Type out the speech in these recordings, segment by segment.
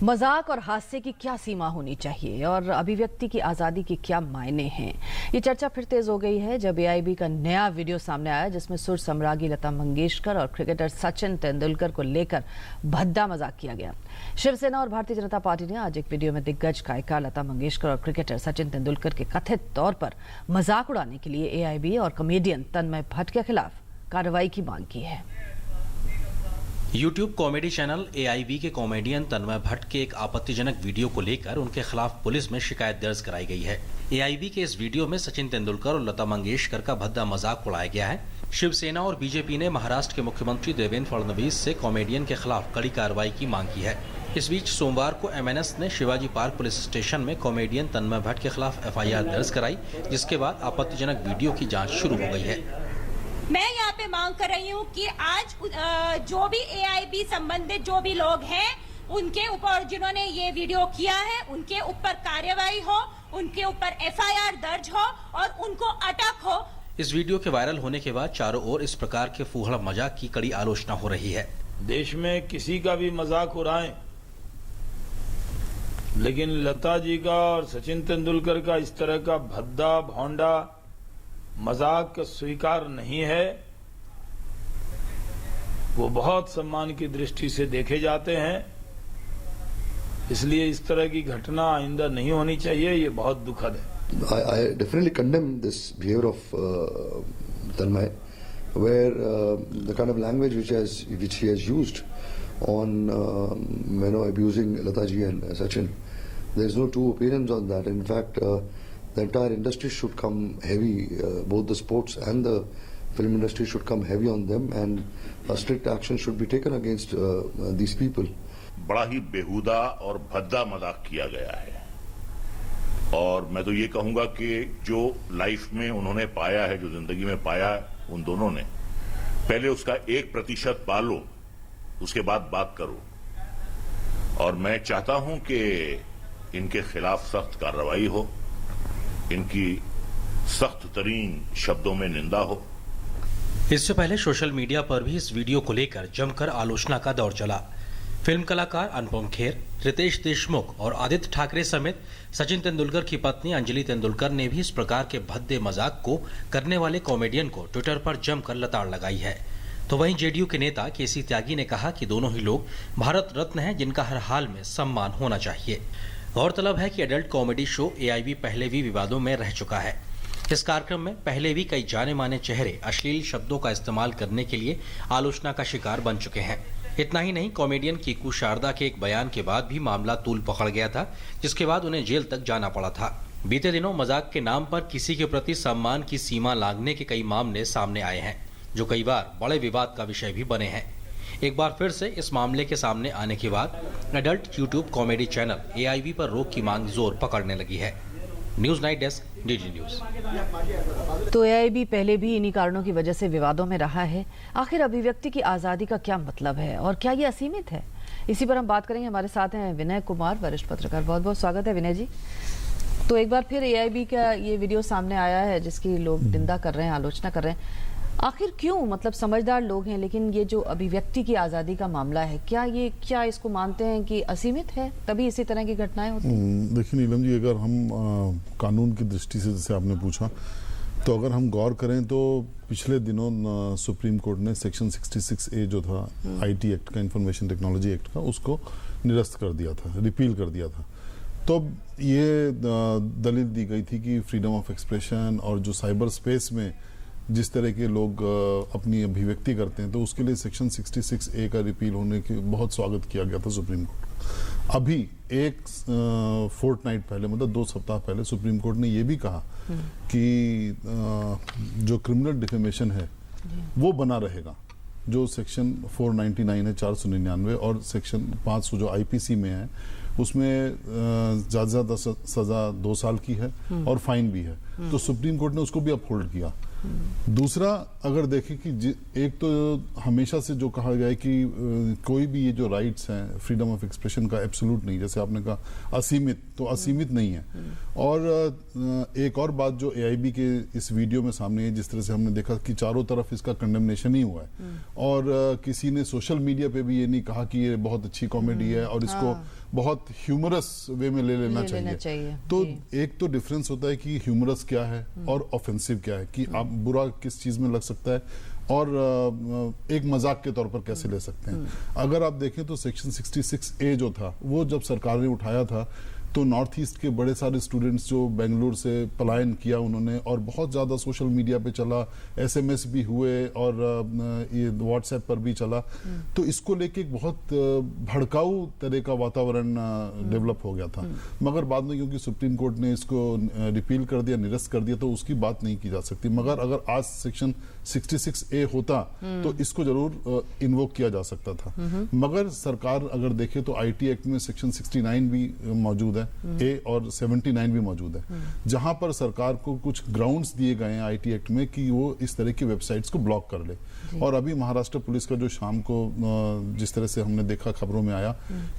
मजाक और हास्य की क्या सीमा होनी चाहिए और अभिव्यक्ति की आज़ादी के क्या मायने हैं, ये चर्चा फिर तेज हो गई है जब एआईबी का नया वीडियो सामने आया जिसमें सुर सम्राज्ञी लता मंगेशकर और क्रिकेटर सचिन तेंदुलकर को लेकर भद्दा मजाक किया गया। शिवसेना और भारतीय जनता पार्टी ने आज एक वीडियो में दिग्गज गायिका लता मंगेशकर और क्रिकेटर सचिन तेंदुलकर के कथित तौर पर मजाक उड़ाने के लिए एआईबी और कॉमेडियन तन्मय भट्ट के खिलाफ कार्रवाई की मांग की है। यूट्यूब कॉमेडी चैनल एआईबी के कॉमेडियन तन्मय भट्ट के एक आपत्तिजनक वीडियो को लेकर उनके खिलाफ पुलिस में शिकायत दर्ज कराई गई है। एआईबी के इस वीडियो में सचिन तेंदुलकर और लता मंगेशकर का भद्दा मजाक उड़ाया गया है। शिवसेना और बीजेपी ने महाराष्ट्र के मुख्यमंत्री देवेंद्र फडणवीस से कॉमेडियन के खिलाफ कड़ी कार्रवाई की मांग की है। इस बीच सोमवार को एमएनएस ने शिवाजी पार्क पुलिस स्टेशन में कॉमेडियन तन्मय भट्ट के खिलाफ एफआईआर दर्ज कराई, जिसके बाद आपत्तिजनक वीडियो की जाँच शुरू हो गई है। मैं यहाँ पे मांग कर रही हूँ कि आज जो भी एआईबी संबंधित जो भी लोग हैं उनके ऊपर जिन्होंने ये वीडियो किया है उनके ऊपर कार्रवाई हो, उनके ऊपर एफआईआर दर्ज हो और उनको अटक हो। इस वीडियो के वायरल होने के बाद चारों ओर इस प्रकार के फूहड़ मजाक की कड़ी आलोचना हो रही है। देश में किसी का भी मजाक उड़ाएं, लेकिन लता जी का और सचिन तेंदुलकर का इस तरह का भद्दा भौंडा मजाक स्वीकार नहीं है। वो बहुत सम्मान की दृष्टि से देखे जाते हैं, इसलिए इस तरह की घटना आइंदा नहीं होनी चाहिए। ये बहुत दुखद है। I definitely condemn this behavior of Tanmay, where the kind of language which he has used on abusing Lata ji and Sachin. There is no two opinions on that. In fact, the entire industry should come heavy, both the sports and the film industry should come heavy on them, and a strict action should be taken against these people. बड़ा ही बेहुदा और भद्दा मजाक किया गया है, और मैं तो ये कहूंगा कि जो लाइफ में उन्होंने पाया है, जो जिंदगी में पाया है उन दोनों ने, पहले उसका 1% पालो, उसके बाद बात करो। और मैं चाहता हूं कि इनके खिलाफ सख्त कार्रवाई हो, इनकी सख्त तरीन शब्दों में निंदा हो। इससे पहले सोशल मीडिया पर भी इस वीडियो को लेकर जमकर आलोचना का दौर चला। फिल्म कलाकार अनुपम खेर, रितेश देशमुख और आदित्य ठाकरे समेत सचिन तेंदुलकर की पत्नी अंजलि तेंदुलकर ने भी इस प्रकार के भद्दे मजाक को करने वाले कॉमेडियन को ट्विटर पर जमकर लताड़ लगाई है। तो वहीं जेडीयू के नेता केसी त्यागी ने कहा कि दोनों ही लोग भारत रत्न हैं जिनका हर हाल में सम्मान होना चाहिए। गौरतलब है कि एडल्ट कॉमेडी शो एआईबी पहले भी विवादों में रह चुका है। इस कार्यक्रम में पहले भी कई जाने माने चेहरे अश्लील शब्दों का इस्तेमाल करने के लिए आलोचना का शिकार बन चुके हैं। इतना ही नहीं, कॉमेडियन कीकू शारदा के एक बयान के बाद भी मामला तूल पकड़ गया था, जिसके बाद उन्हें जेल तक जाना पड़ा था। बीते दिनों मजाक के नाम पर किसी के प्रति सम्मान की सीमा लांघने के कई मामले सामने आए हैं, जो कई बार बड़े विवाद का विषय भी बने हैं। एक बार फिर से इस मामले के सामने आने के बाद adult YouTube comedy channel AIB पर रोक की मांग जोर पकड़ने लगी है। News night desk, DD news. तो एआईबी पहले भी इन्हीं कारणों की वजह से विवादों में रहा है। आखिर अभिव्यक्ति की आज़ादी का क्या मतलब है और क्या ये असीमित है? इसी पर हम बात करेंगे। हमारे साथ हैं विनय कुमार, वरिष्ठ पत्रकार। बहुत बहुत स्वागत है विनय जी। तो एक बार फिर एआईबी का ये वीडियो सामने आया है जिसकी लोग निंदा कर रहे हैं, आलोचना कर रहे हैं। आखिर क्यों? मतलब समझदार लोग हैं, लेकिन ये जो अभिव्यक्ति की आज़ादी का मामला है, क्या इसको मानते हैं कि असीमित है, तभी इसी तरह की घटनाएं होती हैं? देखिए नीलम जी, अगर हम कानून की दृष्टि से, जैसे आपने पूछा, तो अगर हम गौर करें तो पिछले दिनों सुप्रीम कोर्ट ने सेक्शन 66A जो था आईटी एक्ट का, इंफॉर्मेशन टेक्नोलॉजी एक्ट का, उसको निरस्त कर दिया था, रिपील कर दिया था। तो ये दलील दी गई थी कि फ्रीडम ऑफ एक्सप्रेशन और जो साइबर स्पेस में जिस तरह के लोग अपनी अभिव्यक्ति करते हैं, तो उसके लिए सेक्शन 66A का रिपील होने के बहुत स्वागत किया गया था सुप्रीम कोर्ट। अभी एक फोर्टनाइट पहले, मतलब 2 सप्ताह पहले, सुप्रीम कोर्ट ने ये भी कहा कि जो क्रिमिनल डिफेमेशन है वो बना रहेगा। जो सेक्शन 499 है, 499, और सेक्शन 500 जो आईपीसी में है, उसमें ज्यादा सजा 2 साल की है और फाइन भी है। तो सुप्रीम कोर्ट ने उसको भी अपहोल्ड किया। दूसरा अगर देखें कि एक तो हमेशा से जो कहा गया है कि कोई भी ये जो राइट्स हैं फ्रीडम ऑफ एक्सप्रेशन का एब्सोल्यूट नहीं, जैसे आपने कहा असीमित, तो असीमित नहीं है। और एक और बात जो एआईबी के इस वीडियो में सामने है, जिस तरह से हमने देखा कि चारों तरफ इसका कंडेमनेशन ही हुआ है और किसी ने सोशल मीडिया पे भी ये नहीं कहा कि ये बहुत अच्छी कॉमेडी है और इसको बहुत ह्यूमरस वे में ले लेना चाहिए। तो एक तो डिफरेंस होता है कि ह्यूमरस क्या है और ऑफेंसिव क्या है, कि आप बुरा किस चीज में लग सकता है और एक मजाक के तौर पर कैसे ले सकते हैं। अगर आप देखें तो सेक्शन 66A जो था वो जब सरकार ने उठाया था तो नॉर्थ ईस्ट के बड़े सारे स्टूडेंट्स जो बेंगलुरु से पलायन किया उन्होंने और बहुत ज़्यादा सोशल मीडिया पे चला, एसएमएस भी हुए और ये व्हाट्सएप पर भी चला, तो इसको लेके एक बहुत भड़काऊ तरह का वातावरण डेवलप हो गया था। मगर बाद में क्योंकि सुप्रीम कोर्ट ने इसको रिपील कर दिया, निरस्त कर दिया, तो उसकी बात नहीं की जा सकती। मगर अगर आज सेक्शन 66A होता तो इसको जरूर इन्वोक किया जा सकता था। मगर सरकार अगर देखे तो आईटी एक्ट में सेक्शन 69 भी मौजूद है, ए और 79 भी मौजूद है, जहां पर सरकार को कुछ ग्राउंड्स दिए गए हैं आईटी एक्ट में कि वो इस तरह की वेबसाइट्स को ब्लॉक कर ले। और अभी महाराष्ट्र पुलिस का जो शाम को जिस तरह से हमने देखा खबरों में आया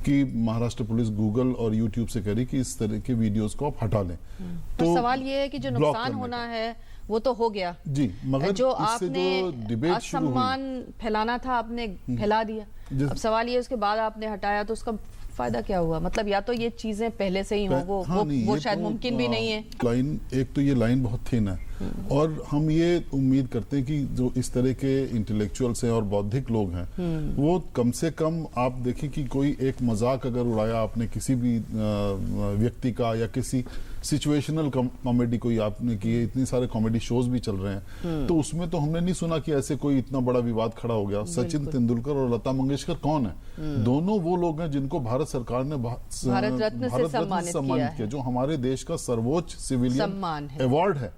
कि महाराष्ट्र पुलिस गूगल और यूट्यूब से कह रही कि इस तरह के वीडियोस को आप हटा लें। तो सवाल ये है कि जो नुकसान होना है वो तो हो गया जी, मगर जो आपने असम्मान फैलाना था आपने फैला दिया। अब सवाल ये उसके बाद आपने हटाया तो उसका फायदा क्या हुआ? मतलब या तो ये चीजें पहले से ही हो वो शायद मुमकिन भी नहीं है। लाइन एक तो ये लाइन बहुत थिन है और हम ये उम्मीद करते हैं कि जो इस तरह के इंटेलेक्चुअल्स हैं और बौद्धिक लोग हैं वो कम से कम आप देखें कि कोई एक मजाक अगर उड़ाया आपने किसी भी व्यक्ति का या किसी सिचुएशनल कॉमेडी कोई आपने की है, इतने सारे कॉमेडी शोज भी चल रहे हैं, तो उसमें तो हमने नहीं सुना कि ऐसे कोई इतना बड़ा विवाद खड़ा हो गया। सचिन तेंदुलकर और लता मंगेशकर कौन है? दोनों वो लोग हैं जिनको भारत सरकार ने भारत रत्न से सम्मानित किया, जो हमारे देश का सर्वोच्च सिविलियन अवार्ड है।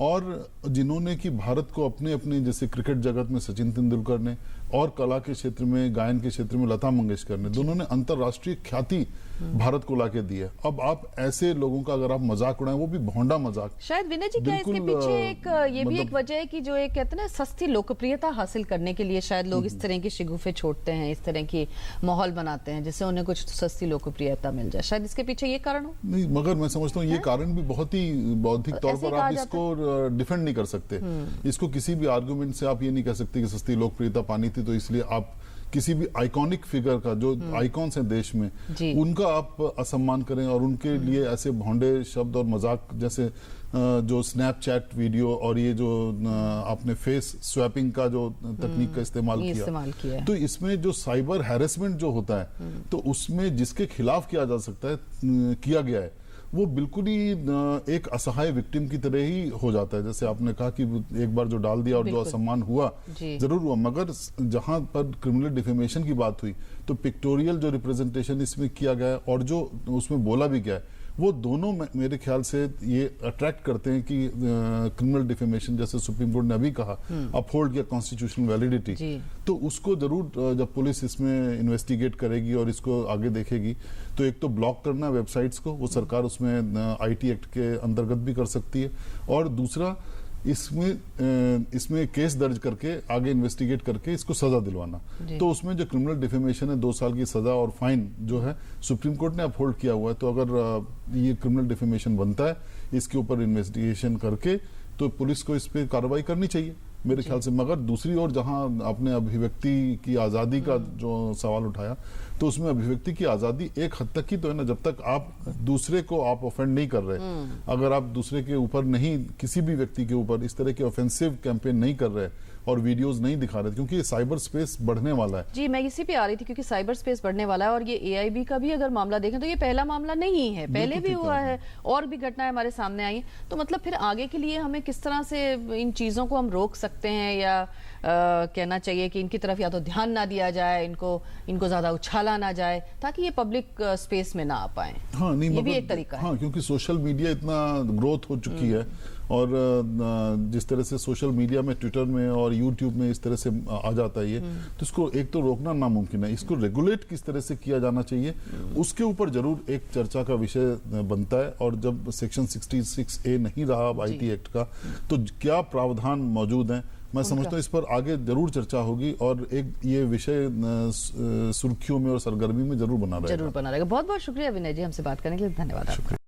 और जिन्होंने कि भारत को अपने अपने जैसे क्रिकेट जगत में सचिन तेंदुलकर ने और कला के क्षेत्र में, गायन के क्षेत्र में लता मंगेशकर ने, दोनों ने अंतरराष्ट्रीय ख्याति भारत को लाके दी है। अब आप ऐसे लोगों का अगर आप मजाक उड़ाएं, वो भी भोंडा मजाक। शायद विनय जी क्या इसके पीछे एक ये भी एक वजह है कि जो एक कहते हैं ना सस्ती लोकप्रियता हासिल करने के लिए शायद लोग इस तरह की शिगुफे छोड़ते हैं, इस तरह की माहौल बनाते हैं जिससे उन्हें कुछ सस्ती लोकप्रियता मिल जाए। शायद इसके पीछे ये कारण हो? नहीं, मगर मैं समझता हूँ ये कारण भी बहुत ही बौद्धिक तौर पर आप इसको डिफेंड नहीं कर सकते। इसको किसी भी आर्गुमेंट से आप ये नहीं कह सकते कि सस्ती लोकप्रियता पानी थी तो इसलिए आप किसी भी आइकॉनिक फिगर का, जो आइकॉन्स हैं देश में, उनका आप असम्मान करें और उनके लिए ऐसे भोंडे शब्द और मजाक जैसे जो स्नैपचैट वीडियो और ये जो आपने फेस स्वैपिंग का जो तकनीक का इस्तेमाल किया, तो इसमें जो साइबर हैरेसमेंट जो होता है तो उसमें जिसके खिलाफ किया जा सकता है, किया गया है, वो बिल्कुल ही एक असहाय विक्टिम की तरह ही हो जाता है। जैसे आपने कहा कि एक बार जो डाल दिया और जो असम्मान हुआ जरूर हुआ, मगर जहां पर क्रिमिनल डिफेमेशन की बात हुई तो पिक्टोरियल जो रिप्रेजेंटेशन इसमें किया गया है और जो उसमें बोला भी गया है, वो दोनों मेरे ख्याल से ये अट्रैक्ट करते हैं कि क्रिमिनल डिफेमेशन, जैसे सुप्रीम कोर्ट ने अभी कहा, अपहोल्ड किया कॉन्स्टिट्यूशनल वैलिडिटी, तो उसको जरूर जब पुलिस इसमें इन्वेस्टिगेट करेगी और इसको आगे देखेगी तो एक तो ब्लॉक करना वेबसाइट्स को, वो सरकार उसमें आईटी एक्ट के अंतर्गत भी कर सकती है, और दूसरा इसमें केस दर्ज करके आगे इन्वेस्टिगेट करके इसको सजा दिलवाना। तो उसमें जो क्रिमिनल डिफेमेशन है 2 साल की सजा और फाइन जो है सुप्रीम कोर्ट ने अपहोल्ड किया हुआ है। तो अगर ये क्रिमिनल डिफेमेशन बनता है, इसके ऊपर इन्वेस्टिगेशन करके तो पुलिस को इस पे कार्रवाई करनी चाहिए मेरे ख्याल से। मगर दूसरी ओर जहां आपने अभिव्यक्ति की आजादी का जो सवाल उठाया, तो उसमें अभिव्यक्ति की आजादी एक हद तक ही तो है ना, जब तक आप दूसरे को आप ऑफेंड नहीं कर रहे, अगर आप दूसरे के ऊपर नहीं, किसी भी व्यक्ति के ऊपर इस तरह के ऑफेंसिव कैंपेन नहीं कर रहे और वीडियोस नहीं दिखा रहे, क्योंकि ये साइबर स्पेस बढ़ने वाला है। जी, मैं इसी पे आ रही थी क्योंकि साइबर स्पेस बढ़ने वाला है और ये एआईबी का भी अगर मामला देखें तो ये पहला मामला नहीं है, पहले भी हुआ है और भी घटनाएं हमारे सामने आई हैं। तो मतलब फिर आगे के लिए हमें किस तरह से इन चीजों को हम रोक सकते हैं, या कहना चाहिए कि इनकी तरफ या तो ध्यान ना दिया जाए, इनको ज्यादा उछाला ना जाए ताकि ये पब्लिक स्पेस में ना आ पाए। हाँ, नहीं, ये भी एक तरीका है। हाँ, क्योंकि सोशल मीडिया इतना ग्रोथ हो चुकी है और जिस तरह से सोशल मीडिया में, ट्विटर में और यूट्यूब में इस तरह से आ जाता है ये, तो इसको एक तो रोकना नामुमकिन है, इसको रेगुलेट किस तरह से किया जाना चाहिए उसके ऊपर जरूर एक चर्चा का विषय बनता है। और जब सेक्शन 66A नहीं रहा अब IT एक्ट का, तो क्या प्रावधान मौजूद हैं, मैं समझता हूँ इस पर आगे जरूर चर्चा होगी और एक ये विषय सुर्खियों में और सरगर्मी में जरूर बना रहेगा। बहुत बहुत शुक्रिया विनय जी, हमसे बात करने के लिए धन्यवाद आपका।